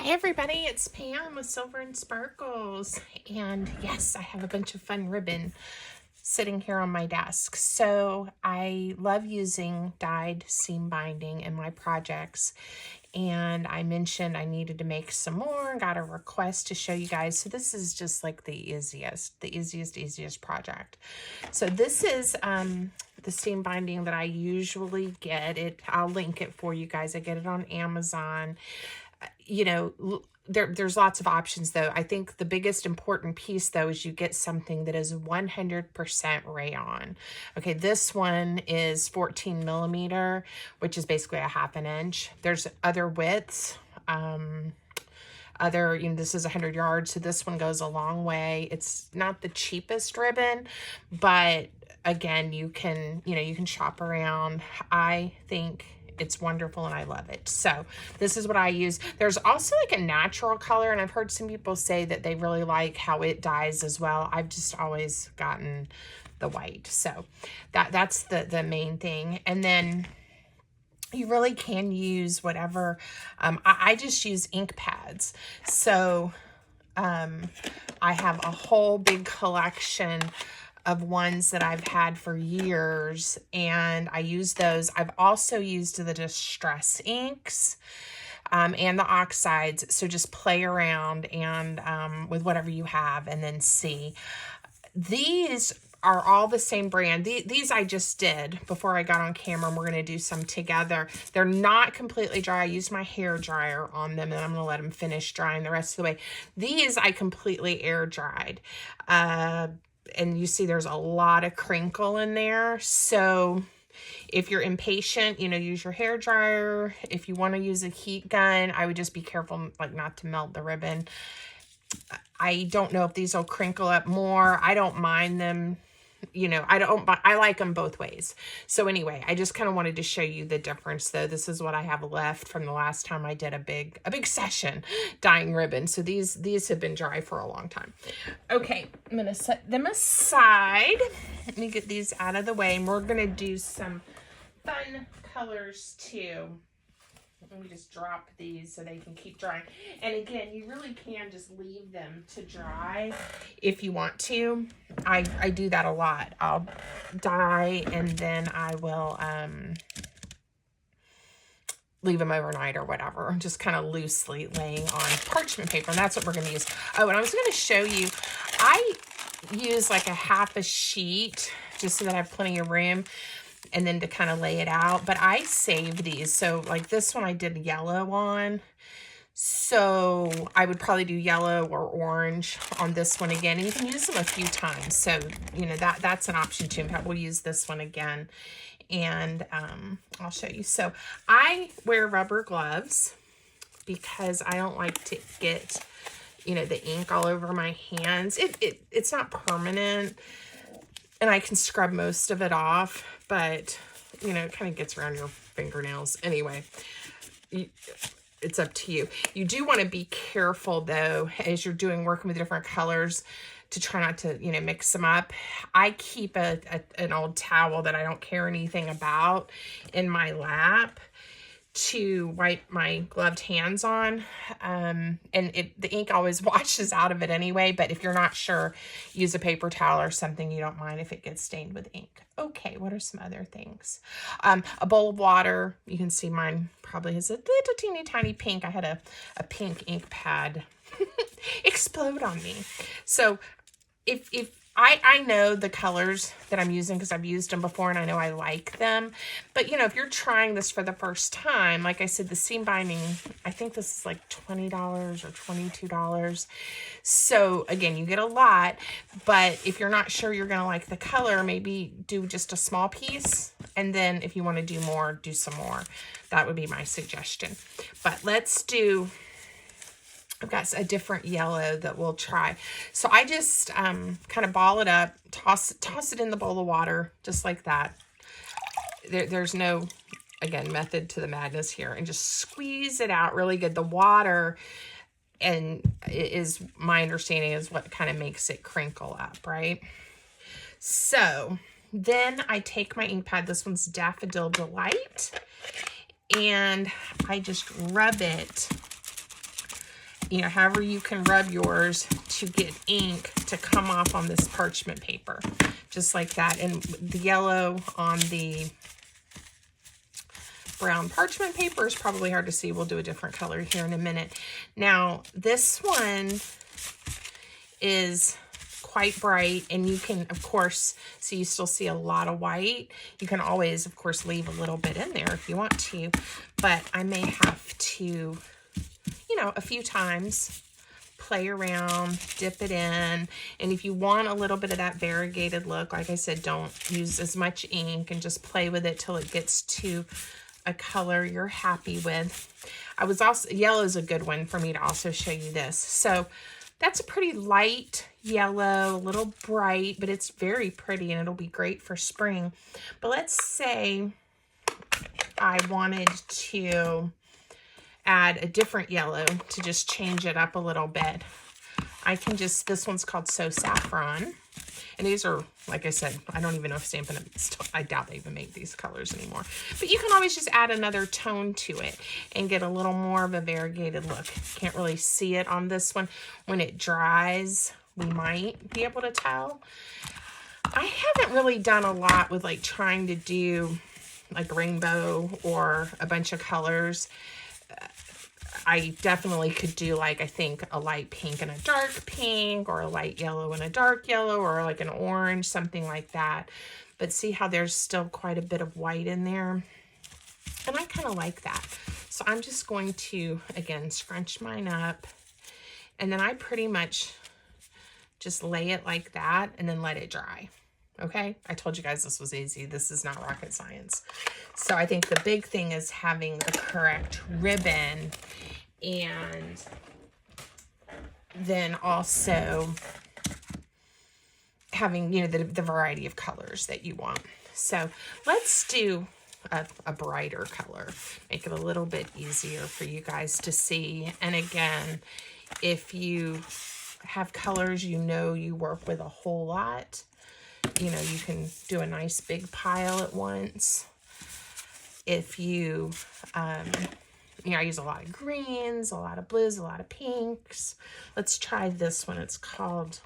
Hey everybody, it's Pam with Silver and Sparkles, and yes, I have a bunch of fun ribbon sitting here on my desk. So I love using dyed seam binding in my projects, and I mentioned I needed to make some more and got a request to show you guys. So this is just like the easiest project. So this is the seam binding that I usually get. I'll link it for you guys. I get it on Amazon. You know, there's lots of options though. I think the biggest important piece though is you get something that is 100% rayon. Okay, this one is 14 millimeter, which is basically a half an inch. There's other widths. This is 100 yards, so this one goes a long way. It's not the cheapest ribbon, but again, you can shop around. I think it's wonderful and I love it. So this is what I use. There's also like a natural color, and I've heard some people say that they really like how it dyes as well. I've just always gotten the white. So that's the main thing. And then you really can use whatever. I just use ink pads. So I have a whole big collection of ones that I've had for years, and I use those. I've also used the Distress inks and the oxides. So just play around and with whatever you have and then see. These are all the same brand. These I just did before I got on camera, and we're going to do some together. They're not completely dry. I used my hair dryer on them, and I'm going to let them finish drying the rest of the way. These I completely air dried. And you see there's a lot of crinkle in there. So if you're impatient, use your hair dryer. If you want to use a heat gun, I would just be careful like not to melt the ribbon. I don't know if these will crinkle up more. I don't mind them. I like them both ways. So anyway, I just kind of wanted to show you the difference though. This is what I have left from the last time I did a big session dyeing ribbon. So these have been dry for a long time. Okay, I'm going to set them aside. Let me get these out of the way, and we're going to do some fun colors too. Let me just drop these so they can keep drying. And again, you really can just leave them to dry if you want to. I do that a lot. I'll dye and then I will leave them overnight or whatever. I'm just kind of loosely laying on parchment paper, and that's what we're going to use. Oh, and I was going to show you, I use like a half a sheet just so that I have plenty of room, and then to kind of lay it out. But I save these. So like this one I did yellow on. So I would probably do yellow or orange on this one again. And you can use them a few times. So, that's an option too. We'll use this one again. And I'll show you. So I wear rubber gloves because I don't like to get, the ink all over my hands. It's not permanent, and I can scrub most of it off, but, it kind of gets around your fingernails. Anyway, it's up to you. You do want to be careful, though, as you're working with different colors, to try not to, mix them up. I keep an old towel that I don't care anything about in my lap to wipe my gloved hands on, and the ink always washes out of it anyway. But if you're not sure, use a paper towel or something. You don't mind if it gets stained with ink. Okay, what are some other things? A bowl of water. You can see mine probably has a little teeny tiny pink. I had a pink ink pad explode on me. So if I know the colors that I'm using because I've used them before and I know I like them. But, if you're trying this for the first time, like I said, the seam binding, I think this is like $20 or $22. So, again, you get a lot. But if you're not sure you're going to like the color, maybe do just a small piece. And then if you want to do more, do some more. That would be my suggestion. But let's do... I've got a different yellow that we'll try. So I just kind of ball it up, toss it in the bowl of water, just like that. There's no, again, method to the madness here. And just squeeze it out really good. The water, and is my understanding, is what kind of makes it crinkle up, right? So then I take my ink pad. This one's Daffodil Delight. And I just rub it you know, however you can rub yours to get ink to come off on this parchment paper, just like that. And the yellow on the brown parchment paper is probably hard to see. We'll do a different color here in a minute. Now, this one is quite bright, and you can, of course, so you still see a lot of white. You can always, of course, leave a little bit in there if you want to, but I may have to, you know, a few times play around, dip it in. And if you want a little bit of that variegated look, like I said, don't use as much ink and just play with it till it gets to a color you're happy with. I was also, yellow is a good one for me to also show you this. So that's a pretty light yellow, a little bright, but it's very pretty and it'll be great for spring. But let's say I wanted to add a different yellow to just change it up a little bit. I can just, this one's called So Saffron. And these are, like I said, I don't even know if Stampin' Up! I doubt they even make these colors anymore. But you can always just add another tone to it and get a little more of a variegated look. Can't really see it on this one. When it dries, we might be able to tell. I haven't really done a lot with like trying to do like rainbow or a bunch of colors. I definitely could do like, I think a light pink and a dark pink, or a light yellow and a dark yellow, or like an orange, something like that. But see how there's still quite a bit of white in there? And I kind of like that. So I'm just going to, again, scrunch mine up. And then I pretty much just lay it like that and then let it dry. Okay, I told you guys this was easy. This is not rocket science. So I think the big thing is having the correct ribbon, and then also having, you know, the variety of colors that you want. So let's do a brighter color, make it a little bit easier for you guys to see. And again, if you have colors you know you work with a whole lot, you know, you can do a nice big pile at once. If you, you know, I use a lot of greens, a lot of blues, a lot of pinks. Let's try this one. It's called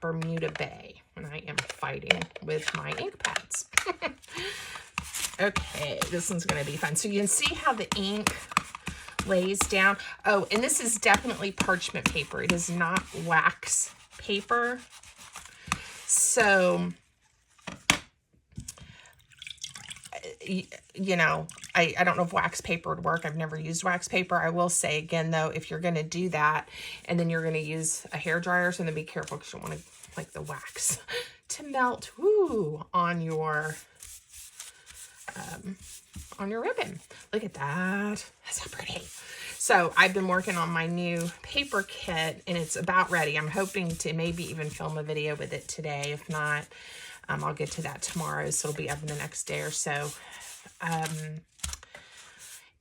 Bermuda Bay, and I am fighting with my ink pads. Okay, this one's going to be fun. So you can see how the ink lays down. Oh, and this is definitely parchment paper. It is not wax paper. So, you know, I don't know if wax paper would work. I've never used wax paper. I will say again, though, if you're going to do that and then you're going to use a hairdryer, so then be careful because you don't want to, like, the wax to melt on your ribbon. Look at that. That's so pretty. So I've been working on my new paper kit, and it's about ready. I'm hoping to maybe even film a video with it today. If not, I'll get to that tomorrow, so it'll be up in the next day or so.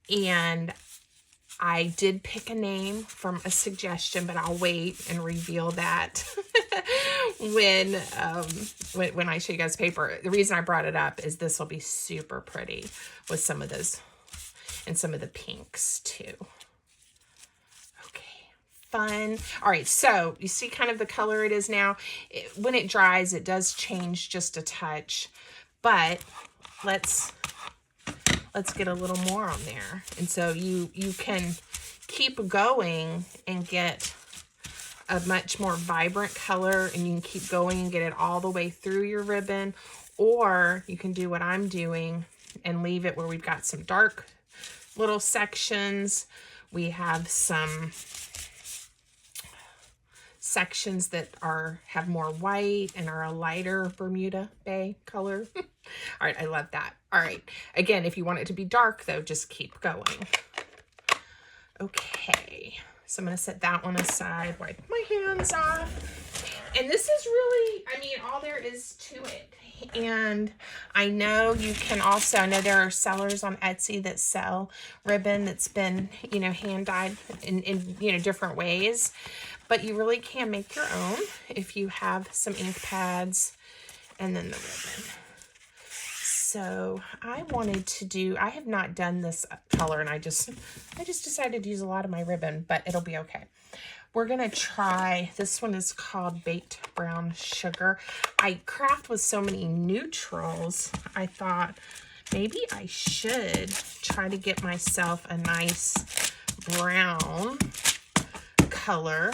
And I did pick a name from a suggestion, but I'll wait and reveal that when I show you guys paper. The reason I brought it up is this will be super pretty with some of those and some of the pinks too. Okay, fun. All right, so you see kind of the color it is now. When it dries, it does change just a touch, but let's get a little more on there. And so you can keep going and get a much more vibrant color, and you can keep going and get it all the way through your ribbon, or you can do what I'm doing and leave it where we've got some dark little sections. We have some sections that have more white and are a lighter Bermuda Bay color. All right, I love that. All right, again, if you want it to be dark, though, just keep going. Okay, so I'm going to set that one aside, wipe my hands off. And this is really, I mean, all there is to it. And I know you can also, I know there are sellers on Etsy that sell ribbon that's been, you know, hand dyed in you know, different ways. But you really can make your own if you have some ink pads and then the ribbon. So I wanted to do, I have not done this color, and I just decided to use a lot of my ribbon, but it'll be okay. We're gonna try, this one is called Baked Brown Sugar. I craft with so many neutrals, I thought maybe I should try to get myself a nice brown color,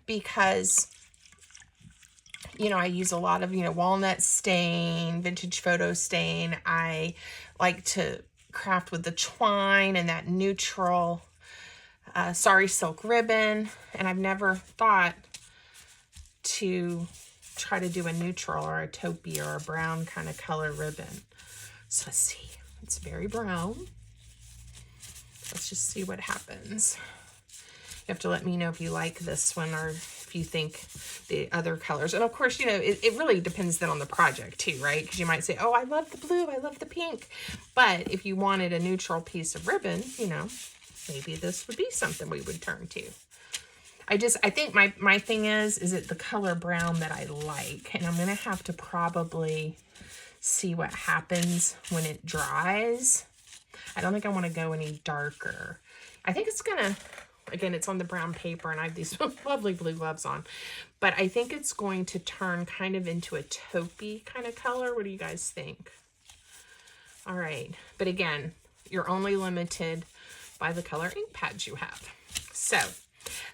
because you know, I use a lot of, you know, walnut stain, vintage photo stain. I like to craft with the twine and that neutral Sari silk ribbon, and I've never thought to try to do a neutral or a taupey or a brown kind of color ribbon. So let's see, it's very brown. Let's just see what happens. You have to let me know if you like this one or if you think the other colors. And of course, you know, it really depends then on the project too, right? Because you might say, oh, I love the blue, I love the pink. But if you wanted a neutral piece of ribbon, you know, maybe this would be something we would turn to. I think my thing is it the color brown that I like. And I'm going to have to probably see what happens when it dries. I don't think I want to go any darker. I think it's going to, again, it's on the brown paper, and I have these lovely blue gloves on. But I think it's going to turn kind of into a taupey kind of color. What do you guys think? All right. But again, you're only limited by the color ink pads you have. So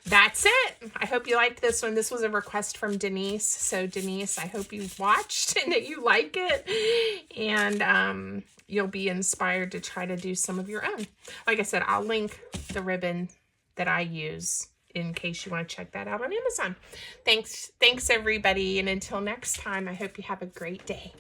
that's it. I hope you liked this one. This was a request from Denise. So Denise, I hope you've watched and that you like it. And you'll be inspired to try to do some of your own. Like I said, I'll link the ribbon that I use in case you want to check that out on Amazon. Thanks everybody, and until next time, I hope you have a great day.